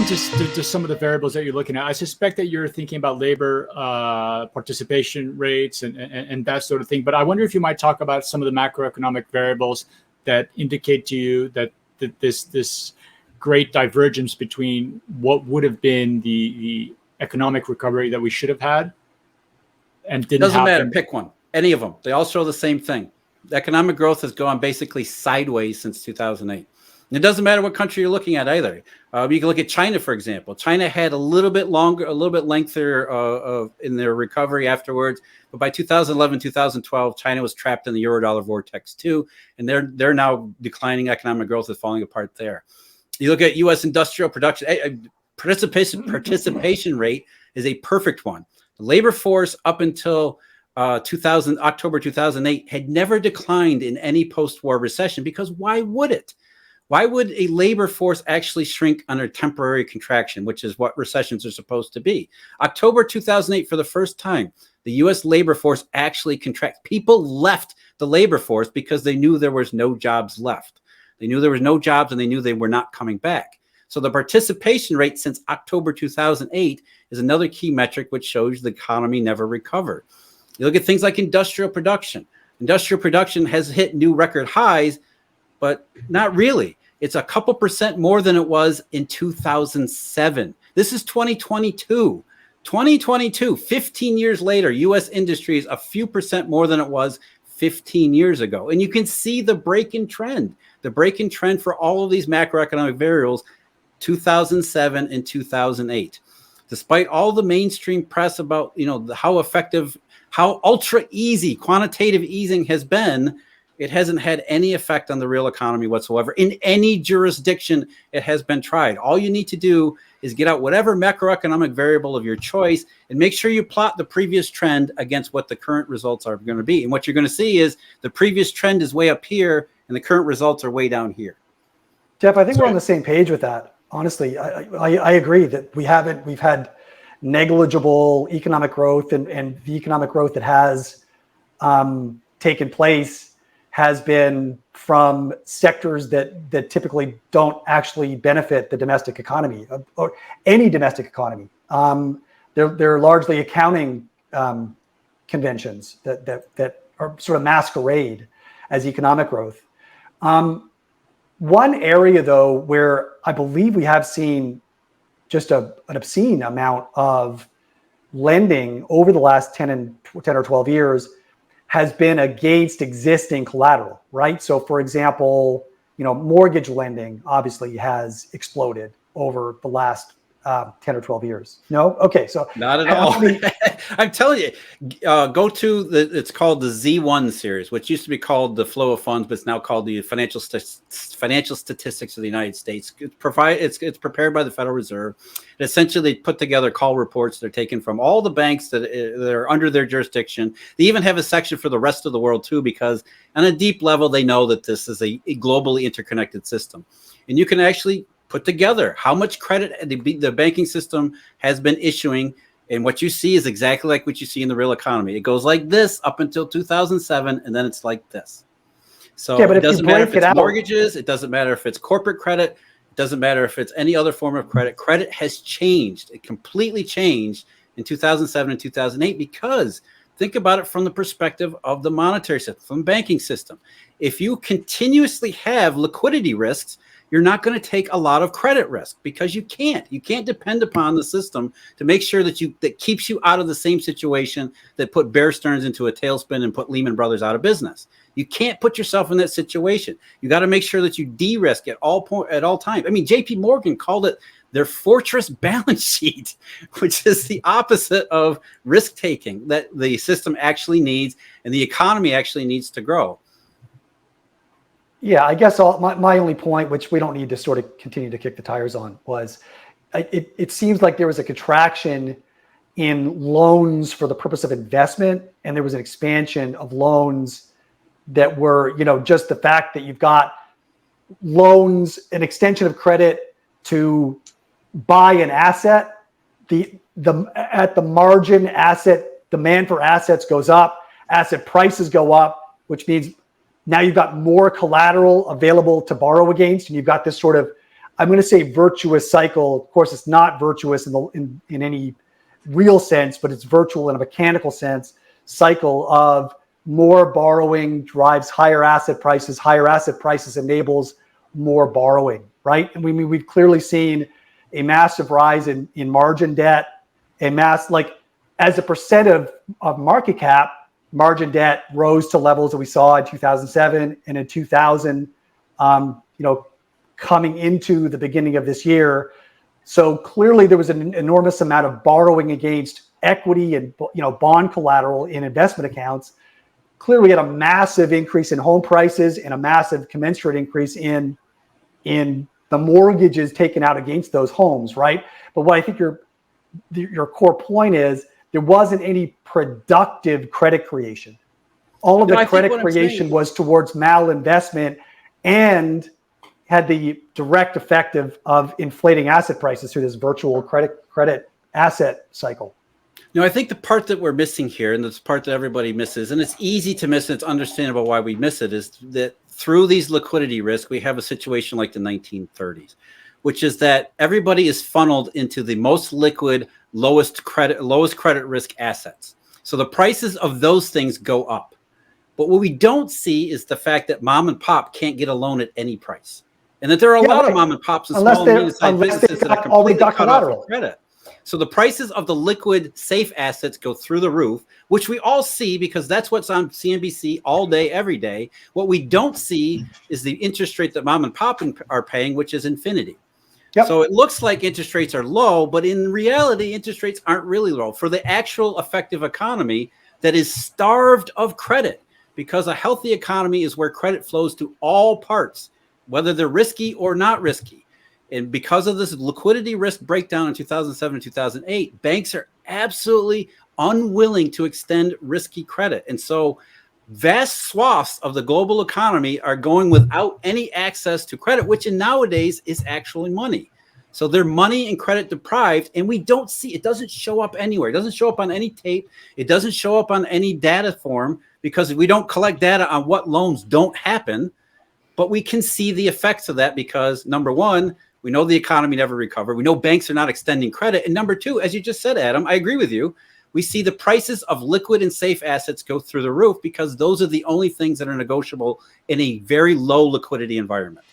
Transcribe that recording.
into some of the variables that you're looking at, I suspect that you're thinking about labor participation rates and that sort of thing. But I wonder if you might talk about some of the macroeconomic variables that indicate to you that this great divergence between what would have been the economic recovery that we should have had and didn't Doesn't happen. matter. Pick one. Any of them. They all show the same thing. The economic growth has gone basically sideways since 2008. And it doesn't matter what country you're looking at either. You can look at China, for example. China had a little bit longer, a little bit lengthier in their recovery afterwards. But by 2011, 2012, China was trapped in the Eurodollar vortex too. And they're now declining. Economic growth is falling apart there. You look at U.S. industrial production, participation rate is a perfect one. The labor force up until October 2008 had never declined in any post-war recession, because why would it? Why would a labor force actually shrink under temporary contraction, which is what recessions are supposed to be? October 2008, for the first time, the U.S. labor force actually contracted. People left the labor force because they knew there was no jobs left. They knew there was no jobs, and they knew they were not coming back. So the participation rate since October 2008 is another key metric which shows the economy never recovered. You look at things like industrial production. Industrial production has hit new record highs, but not really. It's a couple percent more than it was in 2007. This is 2022. 2022, 15 years later, U.S. industry is a few percent more than it was 15 years ago. And you can see the break in trend. The break in trend for all of these macroeconomic variables, 2007 and 2008. Despite all the mainstream press about, how effective, how ultra easy quantitative easing has been, it hasn't had any effect on the real economy whatsoever. In any jurisdiction it has been tried. All you need to do is get out whatever macroeconomic variable of your choice and make sure you plot the previous trend against what the current results are going to be. And what you're going to see is the previous trend is way up here and the current results are way down here. Jeff, I think we're on the same page with that. Honestly, I agree that we've had negligible economic growth, and the economic growth that has taken place has been from sectors that typically don't actually benefit the domestic economy or any domestic economy. They're largely accounting conventions that are sort of masquerade as economic growth. One area, though, where I believe we have seen just an obscene amount of lending over the last 10 or 12 years has been against existing collateral, right? So, for example, mortgage lending obviously has exploded over the last 10 or 12 years. No? Okay. So not at all. I'm telling you, go to it's called the Z1 series, which used to be called the Flow of Funds, but it's now called the Financial Statistics of the United States. It's prepared by the Federal Reserve. It essentially put together call reports that are taken from all the banks that are under their jurisdiction. They even have a section for the rest of the world too, because on a deep level, they know that this is a globally interconnected system. And you can actually put together how much credit the banking system has been issuing. And what you see is exactly like what you see in the real economy. It goes like this up until 2007, and then it's like this. So yeah, but it doesn't matter if it's out, mortgages. It doesn't matter if it's corporate credit. It doesn't matter if it's any other form of credit. Credit has changed. It completely changed in 2007 and 2008 because think about it from the perspective of the monetary system, from the banking system. If you continuously have liquidity risks, you're not going to take a lot of credit risk because you can't. You can't depend upon the system to make sure that keeps you out of the same situation that put Bear Stearns into a tailspin and put Lehman Brothers out of business. You can't put yourself in that situation. You got to make sure that you de-risk at all times. I mean, J.P. Morgan called it their fortress balance sheet, which is the opposite of risk taking that the system actually needs and the economy actually needs to grow. Yeah, I guess my only point, which we don't need to sort of continue to kick the tires on, was it seems like there was a contraction in loans for the purpose of investment, and there was an expansion of loans that were, just the fact that you've got loans, an extension of credit to buy an asset. At the margin, asset demand for assets goes up, asset prices go up, which means now you've got more collateral available to borrow against, and you've got this sort of I'm going to say virtuous cycle. Of course, it's not virtuous in any real sense, but it's virtual in a mechanical sense. Cycle of more borrowing drives higher asset prices. Higher asset prices enables more borrowing, right? And we've clearly seen a massive rise in margin debt, as a percent of market cap, margin debt rose to levels that we saw in 2007 and in 2000, coming into the beginning of this year. So clearly there was an enormous amount of borrowing against equity and bond collateral in investment accounts. Clearly we had a massive increase in home prices and a massive commensurate increase in the mortgages taken out against those homes, right? But what I think your core point is, there wasn't any productive credit creation. All of the credit creation was towards malinvestment and had the direct effect of inflating asset prices through this virtual credit asset cycle. I think the part that we're missing here, and this part that everybody misses, and it's easy to miss, and it's understandable why we miss it, is that through these liquidity risks, we have a situation like the 1930s, which is that everybody is funneled into the most liquid, lowest credit risk assets. So the prices of those things go up. But what we don't see is the fact that mom and pop can't get a loan at any price. And that there are a lot of mom and pops and small and medium-sized businesses that are completely cut off of credit. So the prices of the liquid safe assets go through the roof, which we all see because that's what's on CNBC all day, every day. What we don't see is the interest rate that mom and pop are paying, which is infinity. Yep. So it looks like interest rates are low, but in reality, interest rates aren't really low for the actual effective economy that is starved of credit, because a healthy economy is where credit flows to all parts, whether they're risky or not risky. And because of this liquidity risk breakdown in 2007 and 2008, banks are absolutely unwilling to extend risky credit. And so vast swaths of the global economy are going without any access to credit, which in nowadays is actually money. So they're money and credit deprived, and we don't see, it doesn't show up anywhere. It doesn't show up on any tape. It doesn't show up on any data form, because we don't collect data on what loans don't happen. But we can see the effects of that because, number one, we know the economy never recovered. We know banks are not extending credit. And number two, as you just said, Adam, I agree with you. We see the prices of liquid and safe assets go through the roof because those are the only things that are negotiable in a very low liquidity environment.